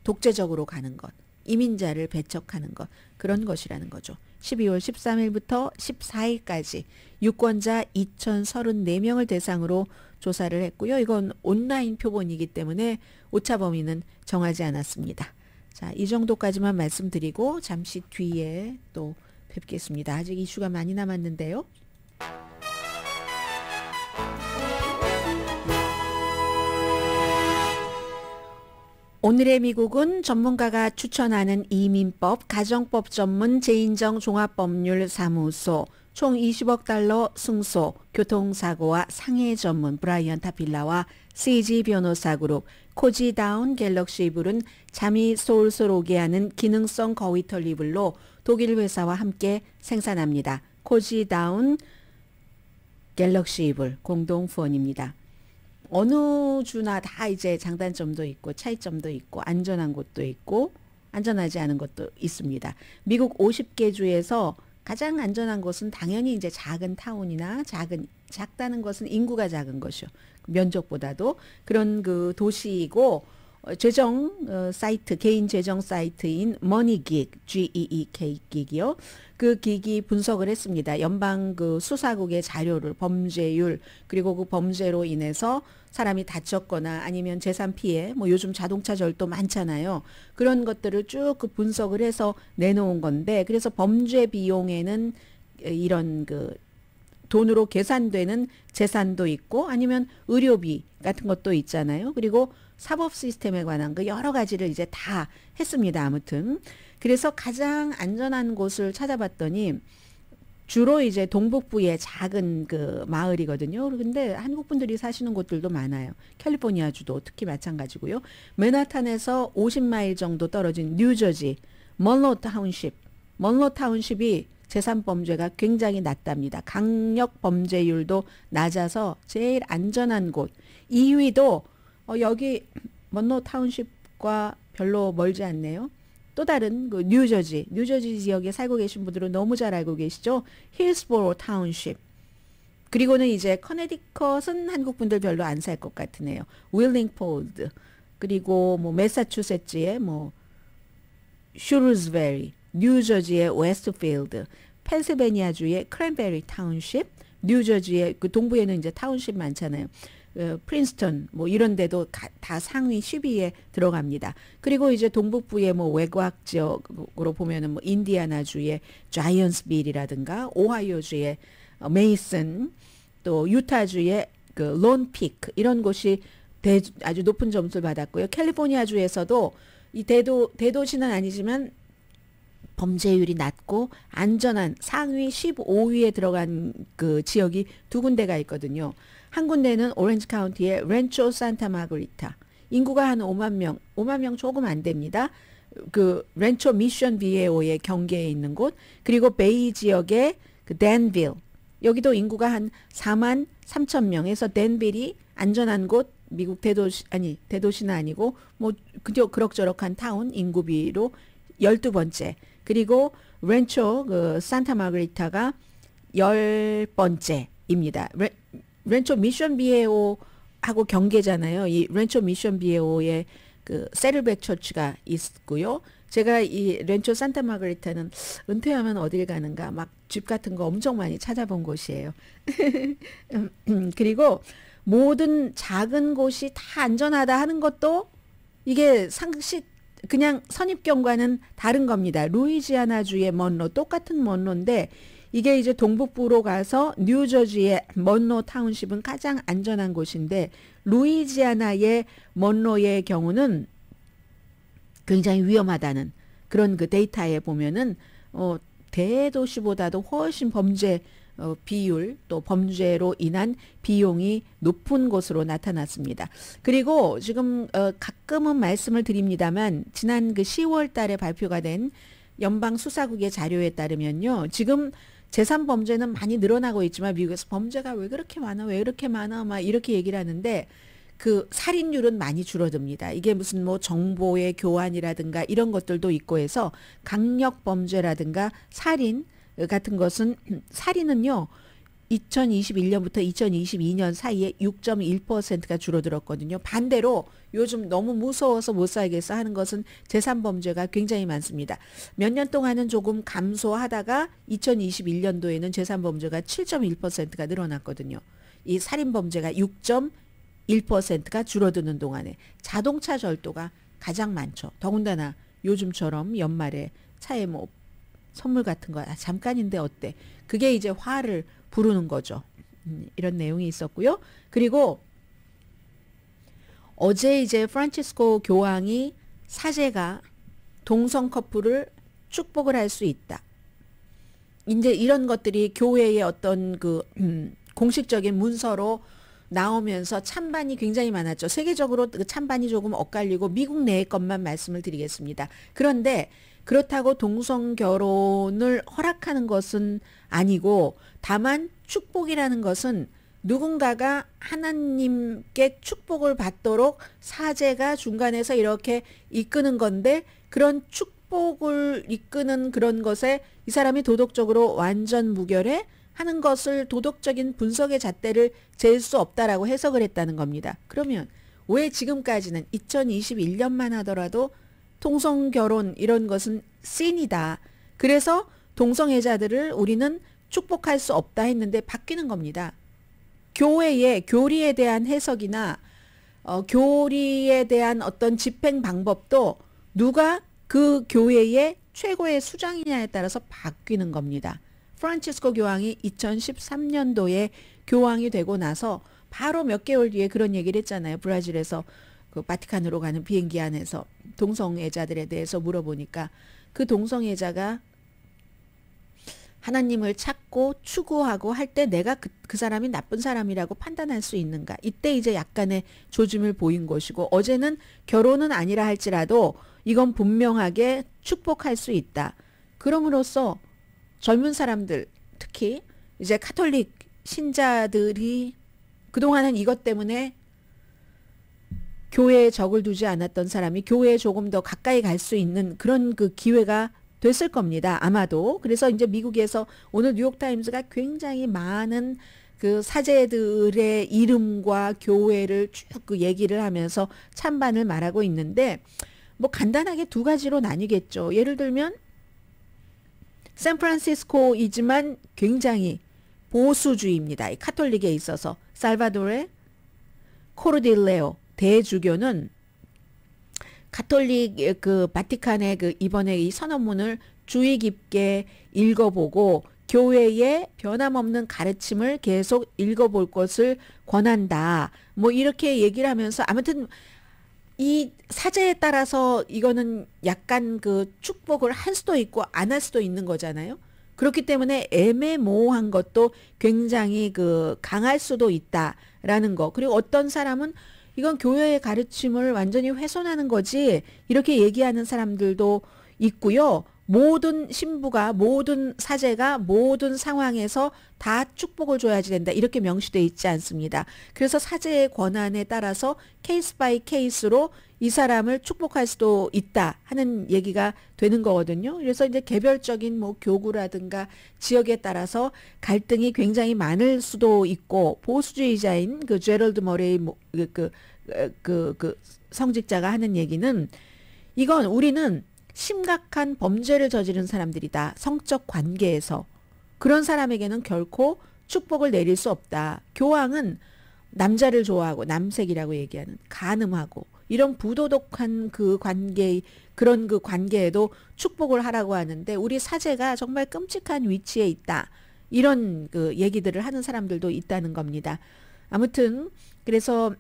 독재적으로 가는 것. 이민자를 배척하는 것. 그런 것이라는 거죠. 12월 13일부터 14일까지 유권자 2,034명을 대상으로 조사를 했고요. 이건 온라인 표본이기 때문에 오차 범위는 정하지 않았습니다. 자, 이 정도까지만 말씀드리고 잠시 뒤에 또 뵙겠습니다. 아직 이슈가 많이 남았는데요. 오늘의 미국은 전문가가 추천하는 이민법, 가정법 전문 제인정 종합법률사무소, 총 20억 달러 승소, 교통사고와 상해 전문 브라이언 타필라와 CG 변호사 그룹, 코지다운 갤럭시 이불은 잠이 솔솔 오게 하는 기능성 거위 털 이불로 독일 회사와 함께 생산합니다. 코지다운 갤럭시 이불 공동 후원입니다. 어느 주나 다 이제 장단점도 있고 차이점도 있고 안전한 곳도 있고 안전하지 않은 것도 있습니다. 미국 50개 주에서 가장 안전한 곳은 당연히 이제 작은 타운이나 작다는 것은 인구가 작은 것이요. 면적보다도 그런 그 도시이고 재정 사이트 개인 재정 사이트인 머니긱 GEEK 기기요. 그 기기 분석을 했습니다. 연방 그 수사국의 자료를 범죄율 그리고 그 범죄로 인해서 사람이 다쳤거나 아니면 재산 피해 뭐 요즘 자동차 절도 많잖아요. 그런 것들을 쭉 그 분석을 해서 내놓은 건데 그래서 범죄 비용에는 이런 그 돈으로 계산되는 재산도 있고 아니면 의료비 같은 것도 있잖아요. 그리고 사법 시스템에 관한 그 여러 가지를 이제 다 했습니다. 아무튼 그래서 가장 안전한 곳을 찾아봤더니 주로 이제 동북부의 작은 그 마을이거든요. 그런데 한국 분들이 사시는 곳들도 많아요. 캘리포니아주도 특히 마찬가지고요. 맨하탄에서 50마일 정도 떨어진 뉴저지 먼로 타운십이 재산 범죄가 굉장히 낮답니다. 강력 범죄율도 낮아서 제일 안전한 곳. 2위도 여기 먼로 타운십과 별로 멀지 않네요. 또 다른 그 뉴저지 지역에 살고 계신 분들은 너무 잘 알고 계시죠. 힐스보로 타운십. 그리고는 이제 커네디컷은 한국 분들 별로 안 살 것 같으네요. 윌링포드. 그리고 뭐 매사추세츠의 뭐 슈루스베리, 뉴저지의 웨스트필드, 펜실베니아주의 크랜베리 타운십, 뉴저지의 그 동부에는 이제 타운십 많잖아요. 프린스턴 뭐 이런 데도 다 상위 10위에 들어갑니다. 그리고 이제 동북부의 뭐 외곽 지역으로 보면은 뭐 인디아나주의 자이언스빌이라든가 오하이오주의 메이슨 또 유타주의 그 론피크 이런 곳이 아주 높은 점수를 받았고요. 캘리포니아주에서도 이 대도시는 아니지만 범죄율이 낮고 안전한 상위 15위에 들어간 그 지역이 두 군데가 있거든요. 한 군데는 오렌지 카운티의 렌초 산타 마그리타. 인구가 한 5만 명 조금 안 됩니다. 그 렌초 미션 비에오의 경계에 있는 곳. 그리고 베이 지역의 그 댄빌. 여기도 인구가 한 4만 3천 명에서 댄빌이 안전한 곳. 미국 대도시는 아니고 뭐 그저 그럭저럭한 타운 인구비로 12번째. 그리고 렌초 그 산타 마그리타가 10번째입니다. 렌초 미션 비에오하고 경계잖아요. 이 렌초 미션 비에오에 그 세를백 처치가 있고요. 제가 이 렌초 산타 마그리타는 은퇴하면 어딜 가는가 막 집 같은 거 엄청 많이 찾아본 곳이에요. 그리고 모든 작은 곳이 다 안전하다 하는 것도 이게 상식 그냥 선입견과는 다른 겁니다. 루이지아나주의 먼로 똑같은 먼로인데 이게 이제 동북부로 가서 뉴저지의 먼로 타운십은 가장 안전한 곳인데 루이지아나의 먼로의 경우는 굉장히 위험하다는 그런 그 데이터에 보면은 대도시보다도 훨씬 범죄 비율 또 범죄로 인한 비용이 높은 곳으로 나타났습니다. 그리고 지금 가끔은 말씀을 드립니다만 지난 그 10월 달에 발표가 된 연방 수사국의 자료에 따르면요. 지금 재산 범죄는 많이 늘어나고 있지만 미국에서 범죄가 왜 그렇게 많아 막 이렇게 얘기를 하는데 그 살인율은 많이 줄어듭니다. 이게 무슨 뭐 정보의 교환이라든가 이런 것들도 있고 해서 강력 범죄라든가 살인 같은 것은 살인은요. 2021년부터 2022년 사이에 6.1%가 줄어들었거든요. 반대로 요즘 너무 무서워서 못 살겠어 하는 것은 재산 범죄가 굉장히 많습니다. 몇 년 동안은 조금 감소하다가 2021년도에는 재산 범죄가 7.1%가 늘어났거든요. 이 살인 범죄가 6.1%가 줄어드는 동안에 자동차 절도가 가장 많죠. 더군다나 요즘처럼 연말에 차에 뭐 선물 같은 거 잠깐인데 어때? 그게 이제 화를 부르는 거죠. 이런 내용이 있었고요. 그리고 어제 이제 프란치스코 교황이 사제가 동성 커플을 축복을 할 수 있다. 이제 이런 것들이 교회의 어떤 그 공식적인 문서로 나오면서 찬반이 굉장히 많았죠. 세계적으로 그 찬반이 조금 엇갈리고 미국 내의 것만 말씀을 드리겠습니다. 그런데 그렇다고 동성 결혼을 허락하는 것은 아니고 다만 축복이라는 것은 누군가가 하나님께 축복을 받도록 사제가 중간에서 이렇게 이끄는 건데 그런 축복을 이끄는 그런 것에 이 사람이 도덕적으로 완전 무결해 하는 것을 도덕적인 분석의 잣대를 잴 수 없다라고 해석을 했다는 겁니다. 그러면 왜 지금까지는 2021년만 하더라도 동성결혼 이런 것은 씬이다. 그래서 동성애자들을 우리는 축복할 수 없다 했는데 바뀌는 겁니다. 교회의 교리에 대한 해석이나 교리에 대한 어떤 집행 방법도 누가 그 교회의 최고의 수장이냐에 따라서 바뀌는 겁니다. 프란치스코 교황이 2013년도에 교황이 되고 나서 바로 몇 개월 뒤에 그런 얘기를 했잖아요. 브라질에서 그 바티칸으로 가는 비행기 안에서 동성애자들에 대해서 물어보니까 그 동성애자가 하나님을 찾고 추구하고 할 때 내가 그 사람이 나쁜 사람이라고 판단할 수 있는가. 이때 이제 약간의 조짐을 보인 것이고 어제는 결혼은 아니라 할지라도 이건 분명하게 축복할 수 있다. 그럼으로써 젊은 사람들 특히 이제 카톨릭 신자들이 그동안은 이것 때문에 교회에 적을 두지 않았던 사람이 교회에 조금 더 가까이 갈 수 있는 그런 그 기회가 됐을 겁니다. 아마도. 그래서 이제 미국에서 오늘 뉴욕타임스가 굉장히 많은 그 사제들의 이름과 교회를 쭉 그 얘기를 하면서 찬반을 말하고 있는데 뭐 간단하게 두 가지로 나뉘겠죠. 예를 들면 샌프란시스코이지만 굉장히 보수주의입니다. 이 카톨릭에 있어서 살바도르의 코르딜레오 대주교는 가톨릭 그 바티칸의 그 이번에 이 선언문을 주의 깊게 읽어보고 교회의 변함없는 가르침을 계속 읽어볼 것을 권한다. 뭐 이렇게 얘기를 하면서 아무튼 이 사제에 따라서 이거는 약간 그 축복을 할 수도 있고 안 할 수도 있는 거잖아요. 그렇기 때문에 애매모호한 것도 굉장히 그 강할 수도 있다라는 거. 그리고 어떤 사람은 이건 교회의 가르침을 완전히 훼손하는 거지 이렇게 얘기하는 사람들도 있고요. 모든 신부가 모든 사제가 모든 상황에서 다 축복을 줘야지 된다 이렇게 명시되어 있지 않습니다. 그래서 사제의 권한에 따라서 케이스 바이 케이스로 이 사람을 축복할 수도 있다 하는 얘기가 되는 거거든요. 그래서 이제 개별적인 뭐 교구라든가 지역에 따라서 갈등이 굉장히 많을 수도 있고 보수주의자인 그 제럴드 머레이 그 성직자가 하는 얘기는 이건 우리는 심각한 범죄를 저지른 사람들이다. 성적 관계에서. 그런 사람에게는 결코 축복을 내릴 수 없다. 교황은 남자를 좋아하고 남색이라고 얘기하는 간음하고 이런 부도덕한 그 관계 그런 그 관계에도 축복을 하라고 하는데 우리 사제가 정말 끔찍한 위치에 있다. 이런 그 얘기들을 하는 사람들도 있다는 겁니다. 아무튼 그래서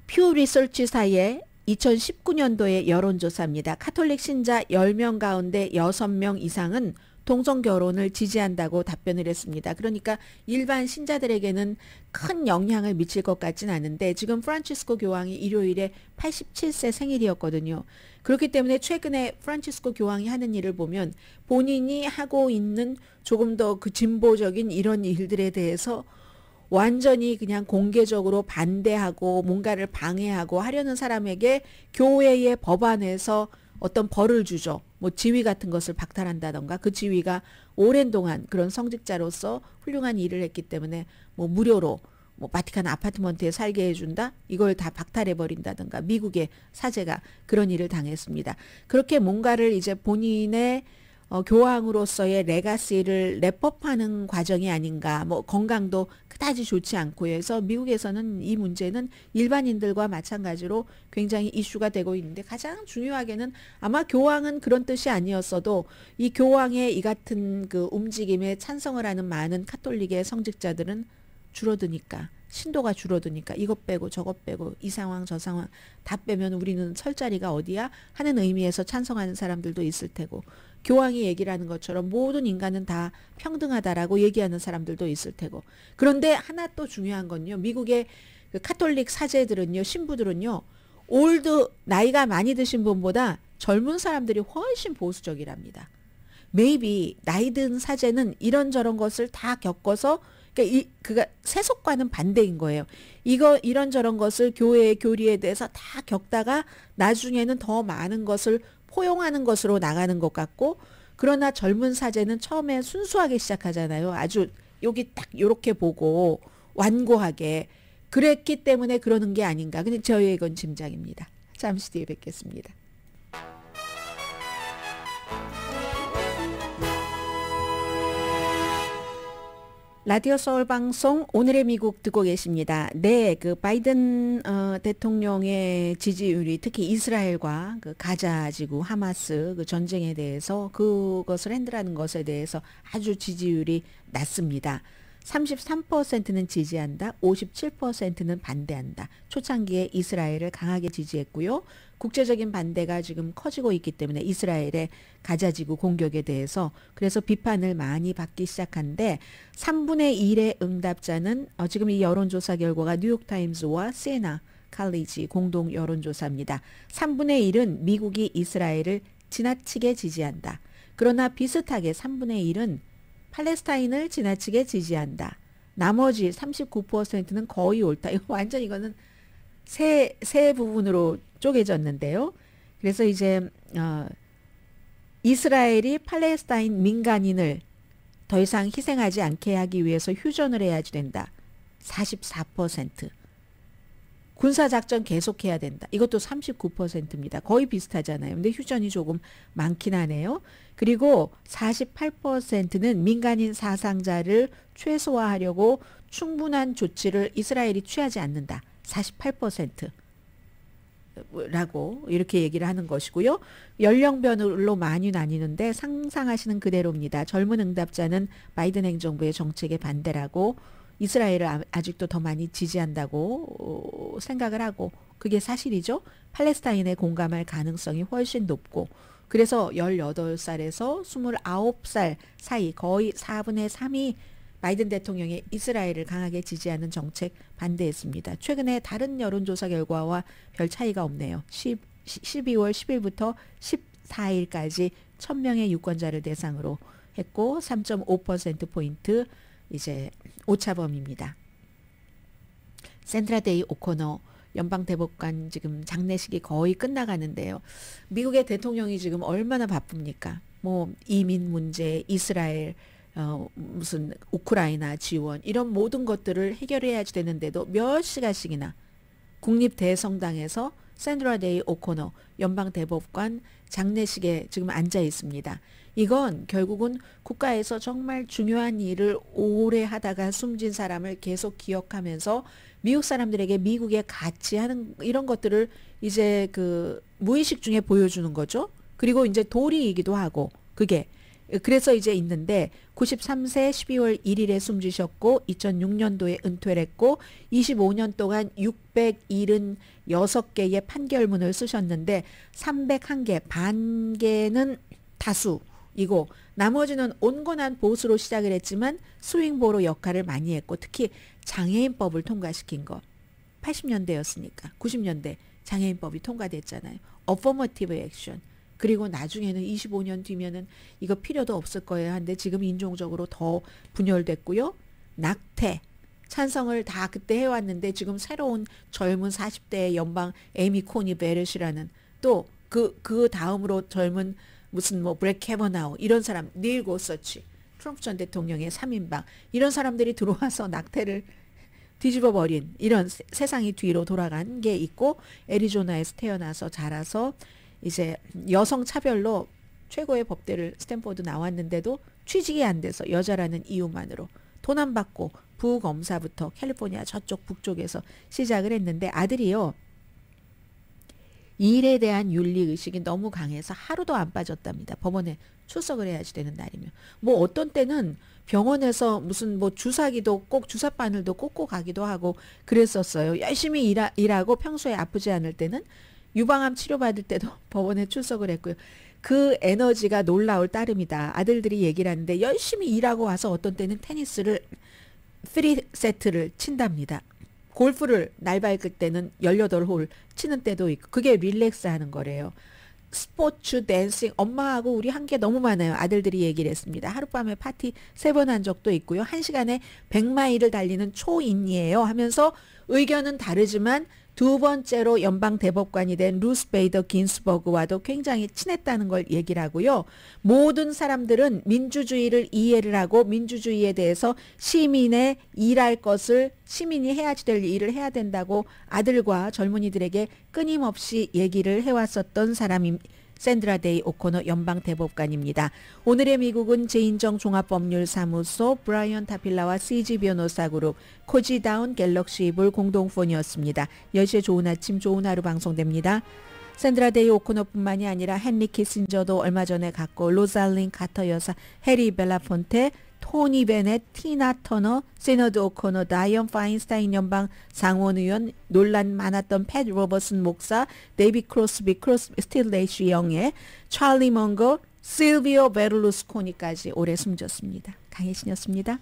퓨 리서치사의 2019년도의 여론조사입니다. 카톨릭 신자 10명 가운데 6명 이상은 동성결혼을 지지한다고 답변을 했습니다. 그러니까 일반 신자들에게는 큰 영향을 미칠 것 같진 않은데 지금 프란치스코 교황이 일요일에 87세 생일이었거든요. 그렇기 때문에 최근에 프란치스코 교황이 하는 일을 보면 본인이 하고 있는 조금 더 그 진보적인 이런 일들에 대해서 완전히 그냥 공개적으로 반대하고 뭔가를 방해하고 하려는 사람에게 교회의 법안에서 어떤 벌을 주죠. 뭐 지위 같은 것을 박탈한다던가 그 지위가 오랜 동안 그런 성직자로서 훌륭한 일을 했기 때문에 뭐 무료로 뭐 바티칸 아파트먼트에 살게 해준다? 이걸 다 박탈해버린다던가 미국의 사제가 그런 일을 당했습니다. 그렇게 뭔가를 이제 본인의 교황으로서의 레가시를 랩업하는 과정이 아닌가. 뭐 건강도 그다지 좋지 않고 해서 미국에서는 이 문제는 일반인들과 마찬가지로 굉장히 이슈가 되고 있는데 가장 중요하게는 아마 교황은 그런 뜻이 아니었어도 이 교황의 이 같은 그 움직임에 찬성을 하는 많은 카톨릭의 성직자들은 줄어드니까 신도가 줄어드니까 이것 빼고 저것 빼고 이 상황 저 상황 다 빼면 우리는 설 자리가 어디야 하는 의미에서 찬성하는 사람들도 있을 테고 교황이 얘기를 하는 것처럼 모든 인간은 다 평등하다라고 얘기하는 사람들도 있을 테고 그런데 하나 또 중요한 건요. 미국의 그 카톨릭 사제들은요. 신부들은요. 나이가 많이 드신 분보다 젊은 사람들이 훨씬 보수적이랍니다. maybe 나이 든 사제는 이런저런 것을 다 겪어서 그가 세속과는 반대인 거예요. 이런저런 것을 교회의 교리에 대해서 다 겪다가 나중에는 더 많은 것을 포용하는 것으로 나가는 것 같고 그러나 젊은 사제는 처음에 순수하게 시작하잖아요. 아주 여기 딱 요렇게 보고 완고하게 그랬기 때문에 그러는 게 아닌가. 근데 저의 이건 짐작입니다. 잠시 뒤에 뵙겠습니다. 라디오 서울 방송 오늘의 미국 듣고 계십니다. 네, 그 바이든 대통령의 지지율이 특히 이스라엘과 그 가자 지구 하마스 그 전쟁에 대해서 그것을 핸들하는 것에 대해서 아주 지지율이 낮습니다. 33%는 지지한다, 57%는 반대한다. 초창기에 이스라엘을 강하게 지지했고요. 국제적인 반대가 지금 커지고 있기 때문에 이스라엘의 가자지구 공격에 대해서 그래서 비판을 많이 받기 시작한데 3분의 1의 응답자는 지금 이 여론조사 결과가 뉴욕타임스와 시에나 칼리지 공동 여론조사입니다. 3분의 1은 미국이 이스라엘을 지나치게 지지한다. 그러나 비슷하게 3분의 1은 팔레스타인을 지나치게 지지한다. 나머지 39%는 거의 옳다. 이거 완전 이거는 세 부분으로 쪼개졌는데요. 그래서 이제 이스라엘이 팔레스타인 민간인을 더 이상 희생하지 않게 하기 위해서 휴전을 해야지 된다. 44%. 군사작전 계속해야 된다. 이것도 39%입니다. 거의 비슷하잖아요. 근데 휴전이 조금 많긴 하네요. 그리고 48%는 민간인 사상자를 최소화하려고 충분한 조치를 이스라엘이 취하지 않는다. 48%. 라고 이렇게 얘기를 하는 것이고요. 연령별로 많이 나뉘는데 상상하시는 그대로입니다. 젊은 응답자는 바이든 행정부의 정책에 반대라고 이스라엘을 아직도 더 많이 지지한다고 생각을 하고 그게 사실이죠. 팔레스타인에 공감할 가능성이 훨씬 높고 그래서 18살에서 29살 사이 거의 4분의 3이 바이든 대통령의 이스라엘을 강하게 지지하는 정책 반대했습니다. 최근에 다른 여론조사 결과와 별 차이가 없네요. 12월 10일부터 14일까지 1000명의 유권자를 대상으로 했고 3.5%포인트 이제 오차범위입니다. 샌드라데이 오코너 연방대법관 지금 장례식이 거의 끝나가는데요. 미국의 대통령이 지금 얼마나 바쁩니까? 뭐 이민 문제, 이스라엘, 무슨 우크라이나 지원 이런 모든 것들을 해결해야지 되는데도 몇 시간씩이나 국립대성당에서 샌드라데이 오코너 연방대법관 장례식에 지금 앉아 있습니다. 이건 결국은 국가에서 정말 중요한 일을 오래 하다가 숨진 사람을 계속 기억하면서 미국 사람들에게 미국의 가치 하는 이런 것들을 이제 그 무의식 중에 보여주는 거죠. 그리고 이제 도리이기도 하고 그게 그래서 이제 있는데 93세 12월 1일에 숨지셨고 2006년도에 은퇴를 했고 25년 동안 676개의 판결문을 쓰셨는데 301개, 반개는 다수이고 나머지는 온건한 보수로 시작을 했지만 스윙보로 역할을 많이 했고 특히 장애인법을 통과시킨 거 80년대였으니까 90년대 장애인법이 통과됐잖아요. 어퍼머티브 액션. 그리고 나중에는 25년 뒤면은 이거 필요도 없을 거예요. 한데 지금 인종적으로 더 분열됐고요. 낙태. 찬성을 다 그때 해왔는데 지금 새로운 젊은 40대의 연방 에이미 코니 베렛이라는 또 그 다음으로 젊은 무슨 뭐 브렉 캐버나우 이런 사람 닐 고서치 트럼프 전 대통령의 3인방 이런 사람들이 들어와서 낙태를 뒤집어 버린 이런 세상이 뒤로 돌아간 게 있고 애리조나에서 태어나서 자라서 이제 여성 차별로 최고의 법대를 스탠포드 나왔는데도 취직이 안 돼서 여자라는 이유만으로 돈 안 받고 부검사부터 캘리포니아 저쪽 북쪽에서 시작을 했는데 아들이요. 일에 대한 윤리의식이 너무 강해서 하루도 안 빠졌답니다. 법원에 출석을 해야지 되는 날이면. 뭐 어떤 때는 병원에서 무슨 뭐 주사기도 꼭 주사바늘도 꽂고 가기도 하고 그랬었어요. 열심히 일하고 평소에 아프지 않을 때는 유방암 치료받을 때도 법원에 출석을 했고요. 그 에너지가 놀라울 따름이다. 아들들이 얘기를 하는데 열심히 일하고 와서 어떤 때는 테니스를 3세트를 친답니다. 골프를 날 밝을 때는 18홀 치는 때도 있고 그게 릴렉스 하는 거래요. 스포츠, 댄싱, 엄마하고 우리 한 게 너무 많아요. 아들들이 얘기를 했습니다. 하룻밤에 파티 3번 한 적도 있고요. 1시간에 100마일을 달리는 초인이에요 하면서 의견은 다르지만 두 번째로 연방 대법관이 된 루스 베이더 긴스버그와도 굉장히 친했다는 걸 얘기를 하고요. 모든 사람들은 민주주의를 이해를 하고 민주주의에 대해서 시민의 일할 것을 시민이 해야지 될 일을 해야 된다고 아들과 젊은이들에게 끊임없이 얘기를 해왔었던 사람이 샌드라 데이 오코너 연방 대법관입니다. 오늘의 미국은 제인정 종합법률사무소 브라이언 타필라와 CG 변호사 그룹 코지다운 갤럭시 이블 공동폰이었습니다. 10시에 좋은 아침 좋은 하루 방송됩니다. 샌드라 데이 오코너뿐만이 아니라 헨리 키신저도 얼마 전에 갔고 로잘린 카터 여사, 해리 벨라폰테, 토니 베넷, 티나 터너, 세너드 오코너, 다이언 파인스타인 연방 상원의원, 논란 많았던 팻 로버슨 목사, 데이비 크로스비, 스틸 레이시 영예, 찰리 멍거, 실비오 베를루스코니까지 올해 숨졌습니다. 강혜신이었습니다.